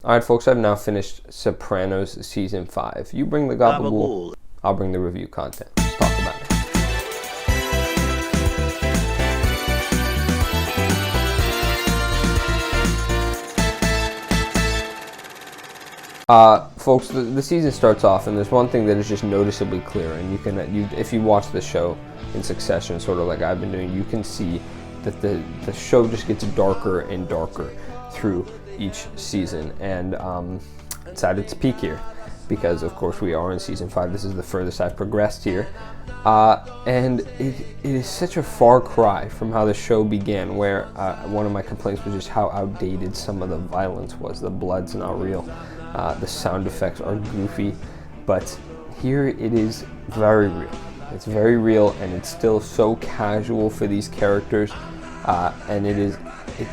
Alright folks, I've now finished Sopranos Season 5. You bring the gabagool, I'll bring the review content. Let's talk about it. Folks, the season starts off, and there's one thing that is just noticeably clear, and if you watch the show in succession, sort of like I've been doing, you can see that the show just gets darker and darker through each season, and it's at its peak here, because of course we are in season 5. This is the furthest I've progressed here, and it is such a far cry from how the show began, where one of my complaints was just how outdated some of the violence was. The blood's not real. The sound effects are goofy, but here it is very real. It's very real, and it's still so casual for these characters, and it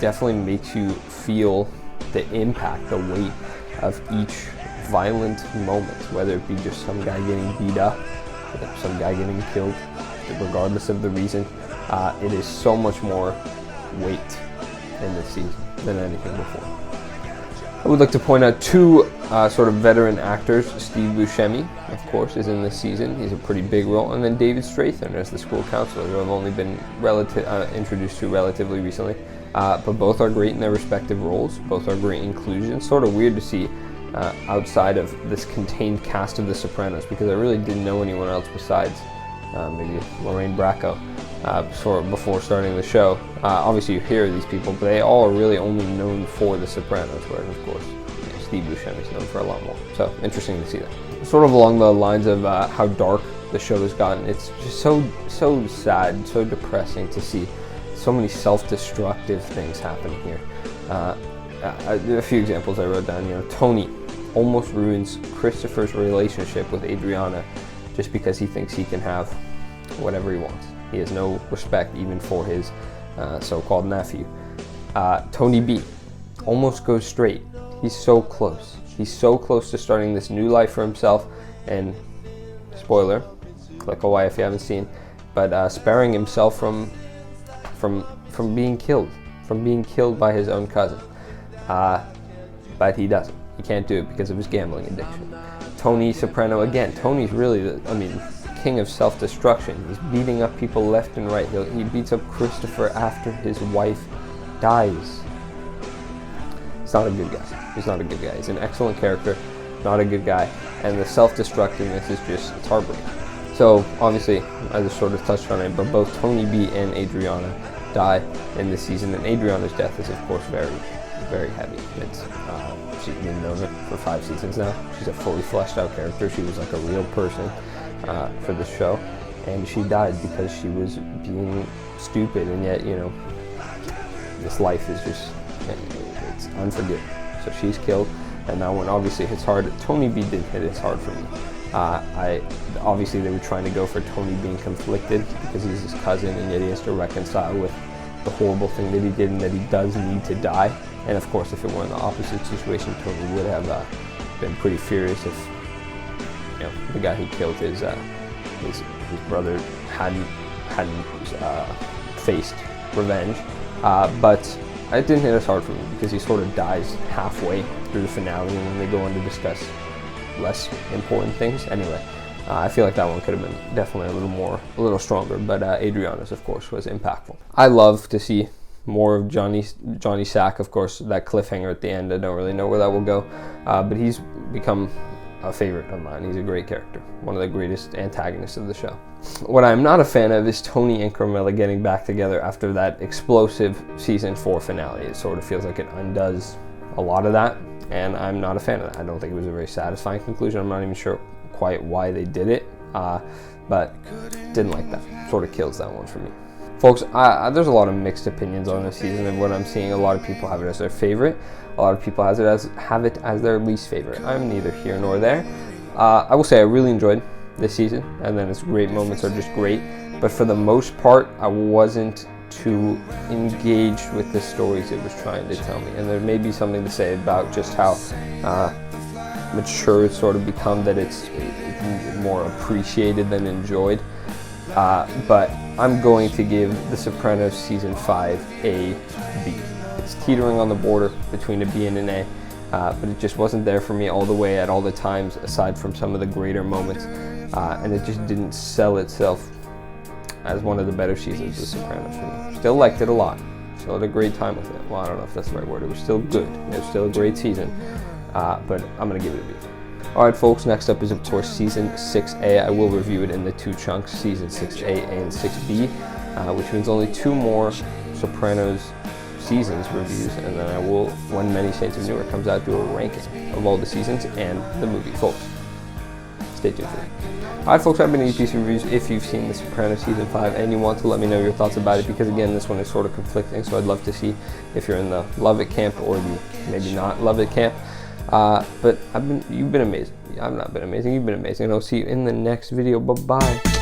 definitely makes you feel the impact, the weight of each violent moment, whether it be just some guy getting beat up, or some guy getting killed, regardless of the reason. It is so much more weight in this season than anything before. I would like to point out two sort of veteran actors. Steve Buscemi, of course, is in this season. He's a pretty big role. And then David Strathairn as the school counselor, who I've only been introduced to relatively recently. But both are great in their respective roles. Both are great inclusions. Sort of weird to see outside of this contained cast of The Sopranos, because I really didn't know anyone else besides maybe Lorraine Bracco before starting the show. Obviously you hear these people, but they all are really only known for The Sopranos, whereas of course Steve Buscemi is known for a lot more. So interesting to see that. Sort of along the lines of how dark the show has gotten, it's just so sad, so depressing to see so many self-destructive things happening here. A few examples I wrote down. Tony almost ruins Christopher's relationship with Adriana just because he thinks he can have whatever he wants. He has no respect even for his so-called nephew. Tony B almost goes straight. He's so close. He's so close to starting this new life for himself, and spoiler, click away if you haven't seen, but sparing himself from being killed by his own cousin. But he doesn't. He can't do it because of his gambling addiction. Tony Soprano again. Tony's really king of self-destruction. He's beating up people left and right. He beats up Christopher after his wife dies. He's not a good guy. He's not a good guy. He's an excellent character, not a good guy. And the self-destructiveness is it's heartbreaking. So obviously, I just sort of touched on it, but both Tony B and Adriana die in this season, and Adriana's death is of course very, very heavy. She's been known for 5 seasons now. She's a fully fleshed out character. She was like a real person for the show, and she died because she was being stupid, and yet this life is it's unforgiving. So she's killed, and that one obviously hits hard. Tony B did hit it hard for me. Obviously they were trying to go for Tony being conflicted because he's his cousin, and yet he has to reconcile with the horrible thing that he did, and that he does need to die. And of course, if it were in the opposite situation, Tony would have been pretty furious if the guy who killed his brother hadn't faced revenge. But it didn't hit as hard for me because he sort of dies halfway through the finale, and then they go on to discuss less important things. Anyway, I feel like that one could have been definitely a little stronger, but Adriana's, of course, was impactful. I love to see more of Johnny Sack, of course. That cliffhanger at the end, I don't really know where that will go, but he's become a favorite of mine. He's a great character, one of the greatest antagonists of the show. What I'm not a fan of is Tony and Carmela getting back together after that explosive season 4 finale. It sort of feels like it undoes a lot of that, and I'm not a fan of that. I don't think it was a very satisfying conclusion. I'm not even sure quite why they did it, but didn't like that. Sort of kills that one for me. Folks, there's a lot of mixed opinions on this season, and what I'm seeing, a lot of people have it as their favorite. A lot of people have it as their least favorite. I'm neither here nor there. I will say I really enjoyed this season, and then its great moments are just great. But for the most part, I wasn't too engaged with the stories it was trying to tell me. And there may be something to say about just how mature it's sort of become, that it's more appreciated than enjoyed. But I'm going to give The Sopranos Season 5 a B. It's teetering on the border between a B and an A. but it just wasn't there for me all the way at all the times, aside from some of the greater moments, and it just didn't sell itself as one of the better seasons of The Sopranos for me. Still liked it a lot. Still had a great time with it. Well, I don't know if that's the right word. It was still good. It was still a great season, but I'm going to give it a B. Alright folks, next up is of course Season 6A. I will review it in the 2 chunks, Season 6A and 6B, which means only 2 more Sopranos seasons reviews, and then I will, when Many Saints of Newark comes out, do a ranking of all the seasons and the movie, folks. Stay tuned for that. Alright folks, I've been EPC Reviews. If you've seen The Sopranos Season 5 and you want to let me know your thoughts about it, because again, this one is sort of conflicting, so I'd love to see if you're in the love it camp or the maybe not love it camp. But you've been amazing. I've not been amazing. You've been amazing. And I'll see you in the next video. Bye-bye.